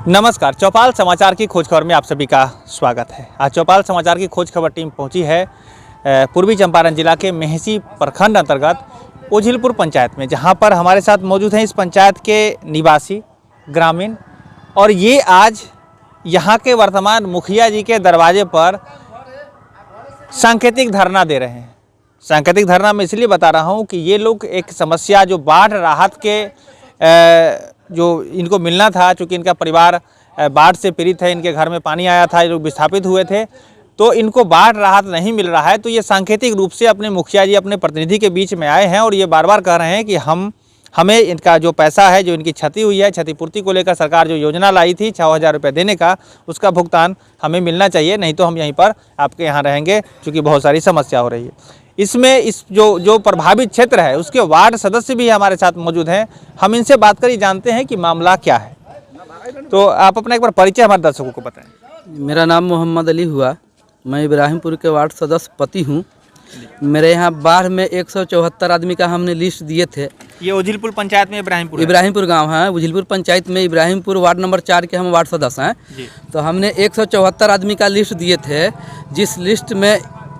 नमस्कार, चौपाल समाचार की खोज खबर में आप सभी का स्वागत है। आज चौपाल समाचार की खोज खबर टीम पहुंची है पूर्वी चंपारण जिला के मेहसी प्रखंड अंतर्गत ओझिलपुर पंचायत में, जहां पर हमारे साथ मौजूद हैं इस पंचायत के निवासी ग्रामीण। और ये आज यहां के वर्तमान मुखिया जी के दरवाजे पर सांकेतिक धरना दे रहे हैं। सांकेतिक धरना मैं इसलिए बता रहा हूं कि ये लोग एक समस्या जो बाढ़ राहत के जो इनको मिलना था, चूँकि इनका परिवार बाढ़ से पीड़ित है, इनके घर में पानी आया था, ये लोग विस्थापित हुए थे, तो इनको बाढ़ राहत नहीं मिल रहा है। तो ये सांकेतिक रूप से अपने मुखिया जी, अपने प्रतिनिधि के बीच में आए हैं और ये बार बार कह रहे हैं कि हमें इनका जो पैसा है, जो इनकी क्षति हुई है, क्षतिपूर्ति को लेकर सरकार जो योजना लाई थी 6,000 रुपये देने का, उसका भुगतान हमें मिलना चाहिए, नहीं तो हम यहीं पर आपके यहाँ रहेंगे, क्योंकि बहुत सारी समस्या हो रही है। इसमें इस जो प्रभावित क्षेत्र है उसके वार्ड सदस्य भी हमारे साथ मौजूद हैं। हम इनसे बात करी, जानते हैं कि मामला क्या है। तो आप अपना एक बार परिचय हमारे दर्शकों को बताएं। मेरा नाम मोहम्मद अली हुआ, मैं इब्राहिमपुर के वार्ड सदस्य पति हूँ। मेरे यहाँ बाढ़ में 174 आदमी का हमने लिस्ट दिए थे। ये ओझिलपुर पंचायत में इब्राहिमपुर गांव है, ओझिलपुर पंचायत में इब्राहिमपुर वार्ड नंबर 4 के हम वार्ड सदस्य हैं। तो हमने 174 आदमी का लिस्ट दिए थे, जिस लिस्ट में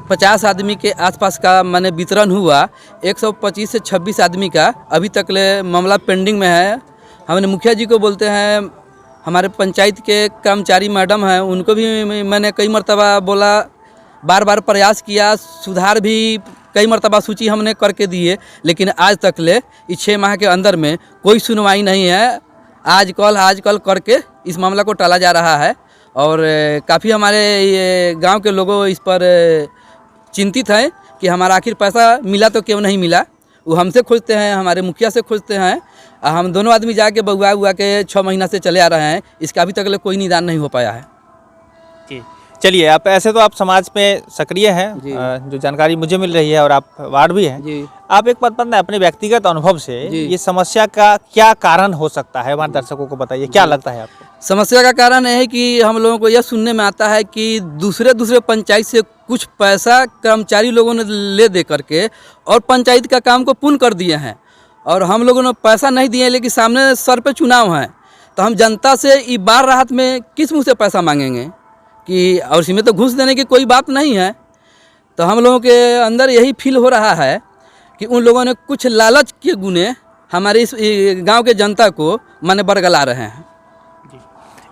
50 आदमी के आसपास का माने वितरण हुआ। 125 से 26 आदमी का अभी तक ले मामला पेंडिंग में है। हमने मुखिया जी को बोलते हैं, हमारे पंचायत के कर्मचारी मैडम हैं, उनको भी मैंने कई मरतबा बोला, बार बार प्रयास किया, सुधार भी कई मरतबा सूची हमने करके दिए, लेकिन आज तक ले इस 6 माह के अंदर में कोई सुनवाई नहीं है। आज कल करके इस मामला को टाला जा रहा है और काफ़ी हमारे ये गाँव के लोगों इस पर चिंतित हैं कि हमारा आखिर पैसा मिला तो क्यों नहीं मिला। वो हमसे खोजते हैं, हमारे मुखिया से खोजते हैं। हम दोनों आदमी जाके बउआ के 6 महीना से चले आ रहे हैं, इसका अभी तक कोई निदान नहीं हो पाया है। जी चलिए, आप ऐसे तो आप समाज में सक्रिय हैं, जो जानकारी मुझे मिल रही है, और आप वार्ड भी हैं जी। आप एक बात बताएं, अपने व्यक्तिगत अनुभव से ये समस्या का क्या कारण हो सकता है, हमारे दर्शकों को बताइए, क्या लगता है आपको? समस्या का कारण है कि हम लोगों को यह सुनने में आता है कि दूसरे पंचायत से कुछ पैसा कर्मचारी लोगों ने ले दे करके और पंचायत का काम को पूर्ण कर दिए हैं, और हम लोगों ने पैसा नहीं दिए, लेकिन सामने सर पे चुनाव है, तो हम जनता से ये बाढ़ राहत में किस मुँह से पैसा मांगेंगे कि, और इसमें तो घूस देने की कोई बात नहीं है। तो हम लोगों के अंदर यही फील हो रहा है कि उन लोगों ने कुछ लालच के गुने हमारे इस गांव के जनता को माने बरगला रहे हैं।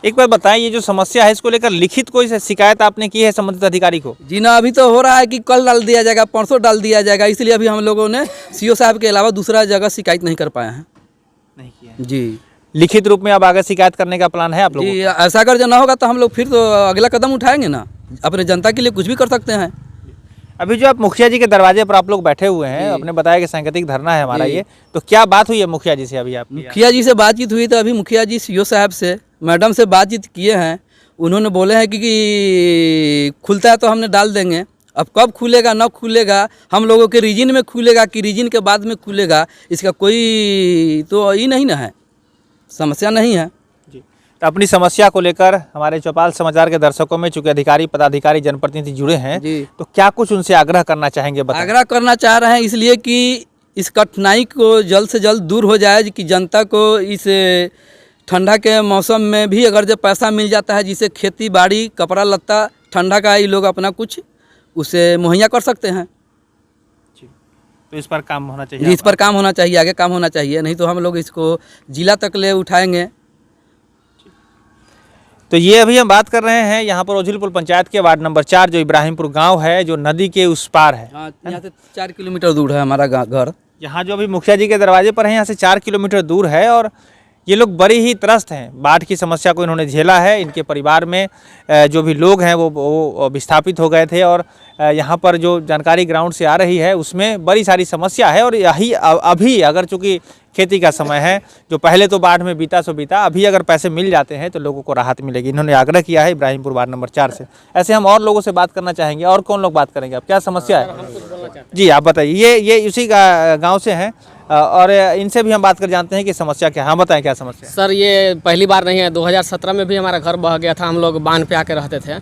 एक बार बताएं, ये जो समस्या है इसको लेकर लिखित कोई शिकायत आपने की है संबंधित अधिकारी को? जी ना, अभी तो हो रहा है कि कल डाल दिया जाएगा, परसों डाल दिया जाएगा, इसलिए अभी हम लोगों ने सीओ साहब के अलावा दूसरा जगह शिकायत नहीं कर पाए हैं। नहीं किया जी। लिखित रूप में अब आगे शिकायत करने का प्लान है आप लोगों? जी, ऐसा अगर जो ना होगा तो हम लोग फिर तो अगला कदम उठाएंगे ना, अपने जनता के लिए कुछ भी कर सकते हैं। अभी जो आप मुखिया जी के दरवाजे पर आप लोग बैठे हुए हैं, आपने बताया कि सांकेतिक धरना है हमारा ये, तो क्या बात हुई है मुखिया जी से अभी आपकी? मुखिया जी से बातचीत हुई, तो अभी मुखिया जी सीओ साहब से, मैडम से बातचीत किए हैं। उन्होंने बोले हैं कि खुलता है तो हमने डाल देंगे। अब कब खुलेगा न खुलेगा, हम लोगों के रीजन में खुलेगा कि रीजन के बाद में खुलेगा, इसका कोई तो ये नहीं ना है, समस्या नहीं है जी। तो अपनी समस्या को लेकर हमारे चौपाल समाचार के दर्शकों में चूंकि अधिकारी, पदाधिकारी, जनप्रतिनिधि जुड़े हैं जी, तो क्या कुछ उनसे आग्रह करना चाहेंगे? आग्रह करना चाह रहे हैं इसलिए कि इस कठिनाई को जल्द से जल्द दूर हो जाए, कि जनता को इस ठंडा के मौसम में भी अगर जब पैसा मिल जाता है, जिससे खेती बाड़ी, कपड़ा लत्ता, ठंडा का ये लोग अपना कुछ उसे मुहैया कर सकते हैं। तो इस पर काम होना चाहिए, इस पर काम होना चाहिए, आगे काम होना चाहिए, नहीं तो हम लोग इसको जिला तक ले उठाएंगे। तो ये अभी हम बात कर रहे हैं यहाँ पर ओझिलपुर पंचायत के वार्ड नंबर 4, जो इब्राहिमपुर गांव है, जो नदी के उस पार है। यहाँ से 4 किलोमीटर दूर है हमारा घर। यहाँ जो अभी मुखिया जी के दरवाजे पर है, यहाँ से 4 किलोमीटर दूर है, और ये लोग बड़ी ही त्रस्त हैं। बाढ़ की समस्या को इन्होंने झेला है। इनके परिवार में जो भी लोग हैं वो विस्थापित हो गए थे, और यहाँ पर जो जानकारी ग्राउंड से आ रही है उसमें बड़ी सारी समस्या है। और यही अभी अगर चूँकि खेती का समय है, जो पहले तो बाढ़ में बीता सो बीता, अभी अगर पैसे मिल जाते हैं तो लोगों को राहत मिलेगी। इन्होंने आग्रह किया है इब्राहिमपुर वार्ड नंबर 4 से। ऐसे हम और लोगों से बात करना चाहेंगे। और कौन लोग बात करेंगे? आप क्या समस्या है जी, आप बताइए। ये उसी गाँव से हैं और इनसे भी हम बात कर जानते हैं कि समस्या क्या है। हाँ बताएं, क्या समस्या है? सर, ये पहली बार नहीं है, 2017 में भी हमारा घर बह गया था। हम लोग बांध पे आके रहते थे,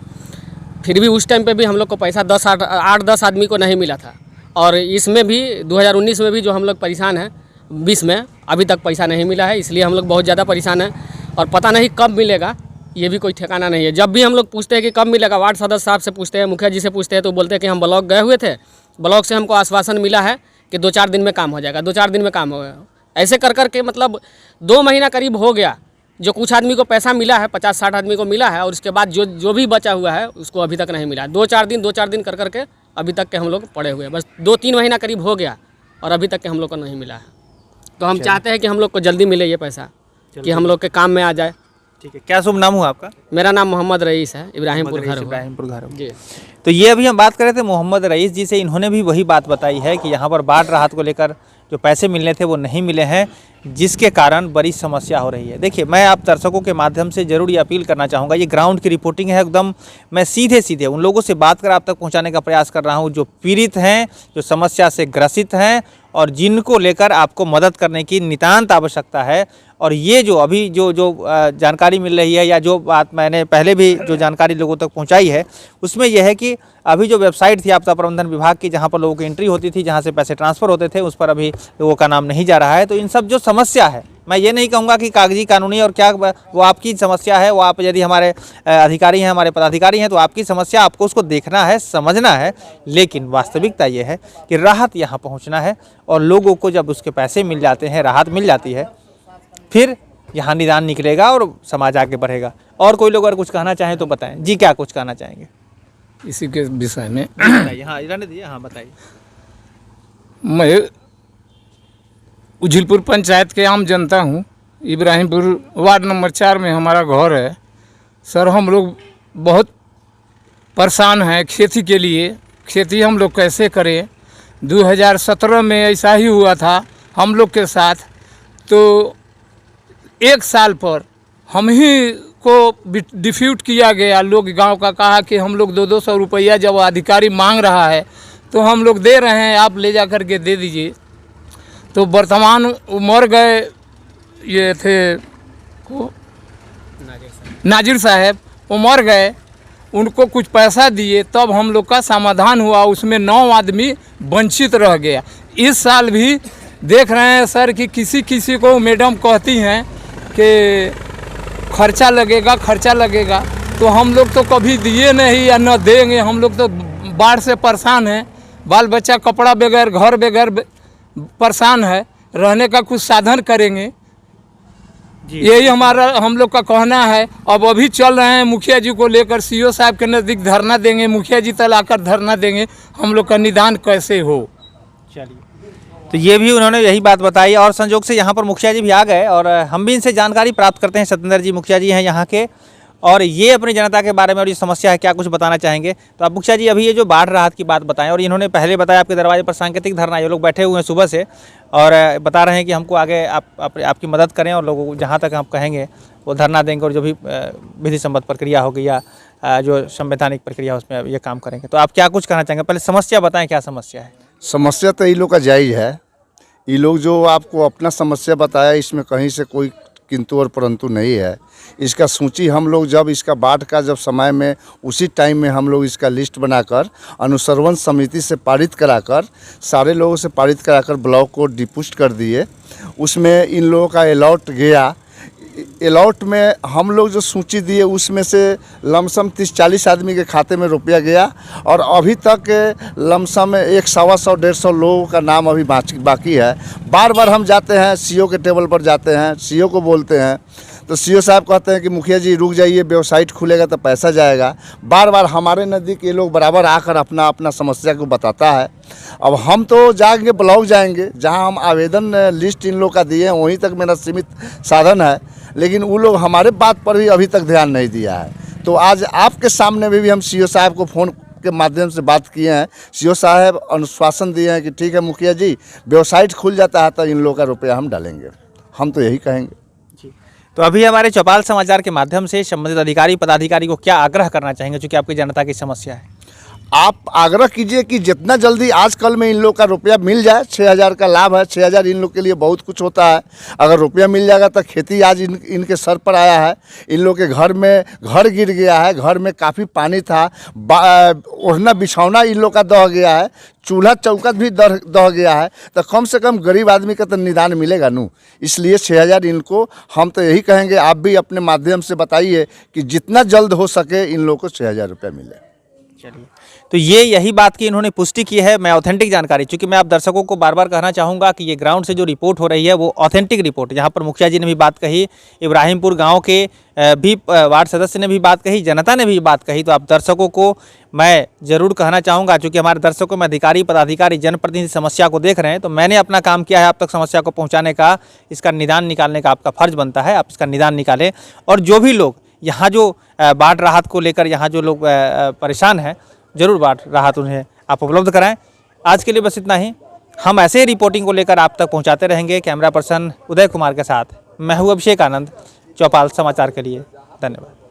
फिर भी उस टाइम पे भी हम लोग को पैसा 8-10 आदमी को नहीं मिला था। और इसमें भी 2019 में भी जो हम लोग परेशान हैं, 20 में अभी तक पैसा नहीं मिला है, इसलिए हम लोग बहुत ज़्यादा परेशान हैं। और पता नहीं कब मिलेगा, ये भी कोई ठिकाना नहीं है। जब भी हम लोग पूछते हैं कि कब मिलेगा, वार्ड सदस्य साहब से पूछते हैं, मुखिया जी से पूछते हैं, तो बोलते हैं कि हम ब्लॉक गए हुए थे, ब्लॉक से हमको आश्वासन मिला है कि 2-4 दिन में काम हो जाएगा, 2-4 दिन में काम हो गया। ऐसे कर के मतलब 2 महीना करीब हो गया। जो कुछ आदमी को पैसा मिला है, 50-60 आदमी को मिला है, और उसके बाद जो भी बचा हुआ है उसको अभी तक नहीं मिला। 2-4 दिन कर के अभी तक के हम लोग पड़े हुए हैं। बस 2-3 महीना करीब हो गया और अभी तक के हम लोग को नहीं मिला है। तो हम चाहते हैं कि हम लोग को जल्दी मिले ये पैसा, कि हम लोग के काम में आ जाए। ठीक है, क्या शुभ नाम हुआ आपका? मेरा नाम मोहम्मद रईस है, इब्राहिमपुर घर हुआ। इब्राहिमपुर घर जी। तो ये अभी हम बात कर रहे थे मोहम्मद रईस जी से, इन्होंने भी वही बात बताई है कि यहाँ पर बाढ़ राहत को लेकर जो पैसे मिलने थे वो नहीं मिले हैं, जिसके कारण बड़ी समस्या हो रही है। देखिए, मैं आप दर्शकों के माध्यम से ज़रूर ये अपील करना चाहूँगा, ये ग्राउंड की रिपोर्टिंग है एकदम। मैं सीधे उन लोगों से बात कर आप तक पहुँचाने का प्रयास कर रहा हूँ जो पीड़ित हैं, जो समस्या से ग्रसित हैं और जिनको लेकर आपको मदद करने की नितांत आवश्यकता है। और ये जो अभी जो जानकारी मिल रही है, या जो बात मैंने पहले भी जो जानकारी लोगों तक पहुंचाई है, उसमें यह है कि अभी जो वेबसाइट थी आपदा प्रबंधन विभाग की, जहां पर लोगों की एंट्री होती थी, जहां से पैसे ट्रांसफ़र होते थे, उस पर अभी लोगों का नाम नहीं जा रहा है। तो इन सब जो समस्या है, मैं ये नहीं कहूँगा कि कागजी कानूनी और क्या, वो आपकी समस्या है। वो आप यदि हमारे अधिकारी हैं, हमारे पदाधिकारी हैं, तो आपकी समस्या, आपको उसको देखना है, समझना है। लेकिन वास्तविकता ये है कि राहत यहाँ पहुँचना है, और लोगों को जब उसके पैसे मिल जाते हैं, राहत मिल जाती है, फिर यहाँ निदान निकलेगा और समाज आगे बढ़ेगा। और कोई लोग अगर कुछ कहना चाहें तो बताएं जी, क्या कुछ कहना चाहेंगे इसी के विषय में? बताइए। हाँ, रहने दीजिए, हाँ बताइए। मैं उजिलपुर पंचायत के आम जनता हूँ। इब्राहिमपुर वार्ड नंबर 4 में हमारा घर है। सर, हम लोग बहुत परेशान हैं खेती के लिए। खेती हम लोग कैसे करें? 2017 में ऐसा ही हुआ था हम लोग के साथ। तो 1 साल पर हम ही को डिफ्यूट किया गया। लोग गांव का कहा कि हम लोग 200-200 रुपया जब अधिकारी मांग रहा है तो हम लोग दे रहे हैं, आप ले जा कर के दे दीजिए। तो वर्तमान मर गए, ये थे नाजिर साहब, वो मर गए। उनको कुछ पैसा दिए तब हम लोग का समाधान हुआ। उसमें 9 आदमी वंचित रह गया। इस साल भी देख रहे हैं सर कि किसी को मैडम कहती हैं कि खर्चा लगेगा, तो हम लोग तो कभी दिए नहीं या न देंगे। हम लोग तो बाढ़ से परेशान हैं, बाल बच्चा कपड़ा बगैर, घर बगैर परेशान है, रहने का कुछ साधन करेंगे, यही हम लोग का कहना है। अब अभी चल रहे हैं, मुखिया जी को लेकर सीओ साहब के नज़दीक धरना देंगे, मुखिया जी तक आकर धरना देंगे, हम लोग का निदान कैसे हो। चलिए, तो ये भी उन्होंने यही बात बताई। और संयोग से यहाँ पर मुखिया जी भी आ गए और हम भी इनसे जानकारी प्राप्त करते हैं। सत्येंद्र जी मुखिया जी हैं यहाँ के, और ये अपनी जनता के बारे में और ये समस्या है क्या कुछ बताना चाहेंगे। तो आप मुखिया जी अभी ये जो बाढ़ राहत की बात बताएं, और इन्होंने पहले बताया आपके दरवाजे पर सांकेतिक धरना, ये लोग बैठे हुए हैं सुबह से और बता रहे हैं कि हमको आगे आपकी मदद करें, और लोगों को जहाँ तक आप कहेंगे वो धरना देंगे, और जो भी विधि सम्मत प्रक्रिया होगी या जो संवैधानिक प्रक्रिया उसमें ये काम करेंगे। तो आप क्या कुछ कहना चाहेंगे? पहले समस्या बताएं, क्या समस्या है? समस्या तो ये लोग का जायज़ है। ये लोग जो आपको अपना समस्या बताया, इसमें कहीं से कोई किंतु और परंतु नहीं है। इसका सूची हम लोग जब इसका बाढ़ का जब समय में उसी टाइम में हम लोग इसका लिस्ट बनाकर अनुश्रवण समिति से पारित कराकर, सारे लोगों से पारित कराकर ब्लॉक को डिपुस्ट कर दिए। उसमें इन लोगों का अलॉट गया। अलॉट में हम लोग जो सूची दिए उसमें से लमसम 30-40 आदमी के खाते में रुपया गया, और अभी तक लमसम 100-125 लोगों का नाम अभी बाकी है। बार बार हम जाते हैं, सीओ के टेबल पर जाते हैं, सीओ को बोलते हैं, तो सीओ साहब कहते हैं कि मुखिया जी रुक जाइए, वेबसाइट खुलेगा तो पैसा जाएगा। बार बार हमारे नज़दीक ये लोग बराबर आकर अपना समस्या को बताता है। अब हम तो जाएंगे, ब्लॉक जाएंगे, जहां हम आवेदन लिस्ट इन लोग का दिए हैं वहीं तक मेरा सीमित साधन है, लेकिन वो लोग हमारे बात पर भी अभी तक ध्यान नहीं दिया है। तो आज आपके सामने भी हम सीओ साहब को फ़ोन के माध्यम से बात किए हैं। सीओ साहब अनुश्वासन दिए हैं कि ठीक है मुखिया जी, वेबसाइट खुल जाता है तो इन लोगों का रुपया हम डालेंगे। हम तो यही कहेंगे। तो अभी हमारे चौपाल समाचार के माध्यम से संबंधित अधिकारी पदाधिकारी को क्या आग्रह करना चाहेंगे, चूँकि आपकी जनता की समस्या है? आप आग्रह कीजिए कि जितना जल्दी आजकल में इन लोग का रुपया मिल जाए। 6,000 का लाभ है, 6,000 इन लोग के लिए बहुत कुछ होता है। अगर रुपया मिल जाएगा तो खेती आज इनके सर पर आया है। इन लोग के घर में घर गिर गया है, घर में काफ़ी पानी था, ओढ़ना बिछौना इन लोग का दह गया है, चूल्हा चौकट भी दह गया है। तो कम से कम गरीब आदमी का तो निदान मिलेगा नू। इसलिए 6,000 इनको हम तो यही कहेंगे, आप भी अपने माध्यम से बताइए कि जितना जल्द हो सके इन लोगों को 6,000 रुपया मिले। चलिए, तो यही बात की इन्होंने पुष्टि की है। मैं ऑथेंटिक जानकारी, चूंकि मैं आप दर्शकों को बार बार कहना चाहूँगा कि ये ग्राउंड से जो रिपोर्ट हो रही है वो ऑथेंटिक रिपोर्ट, जहाँ पर मुखिया जी ने भी बात कही, इब्राहिमपुर गांव के भी वार्ड सदस्य ने भी बात कही, जनता ने भी बात कही। तो आप दर्शकों को मैं ज़रूर कहना चाहूँगा, चूँकि हमारे दर्शकों में अधिकारी, पदाधिकारी, जनप्रतिनिधि समस्या को देख रहे हैं, तो मैंने अपना काम किया है आप तक समस्या को पहुँचाने का। इसका निदान निकालने का आपका फ़र्ज़ बनता है, आप इसका निदान निकालें। और जो भी लोग यहाँ जो बाढ़ राहत को लेकर यहाँ जो लोग परेशान हैं, ज़रूर बाढ़ राहत उन्हें आप उपलब्ध कराएं। आज के लिए बस इतना ही। हम ऐसे ही रिपोर्टिंग को लेकर आप तक पहुंचाते रहेंगे। कैमरा पर्सन उदय कुमार के साथ मैं हूं अभिषेक आनंद, चौपाल समाचार के लिए। धन्यवाद।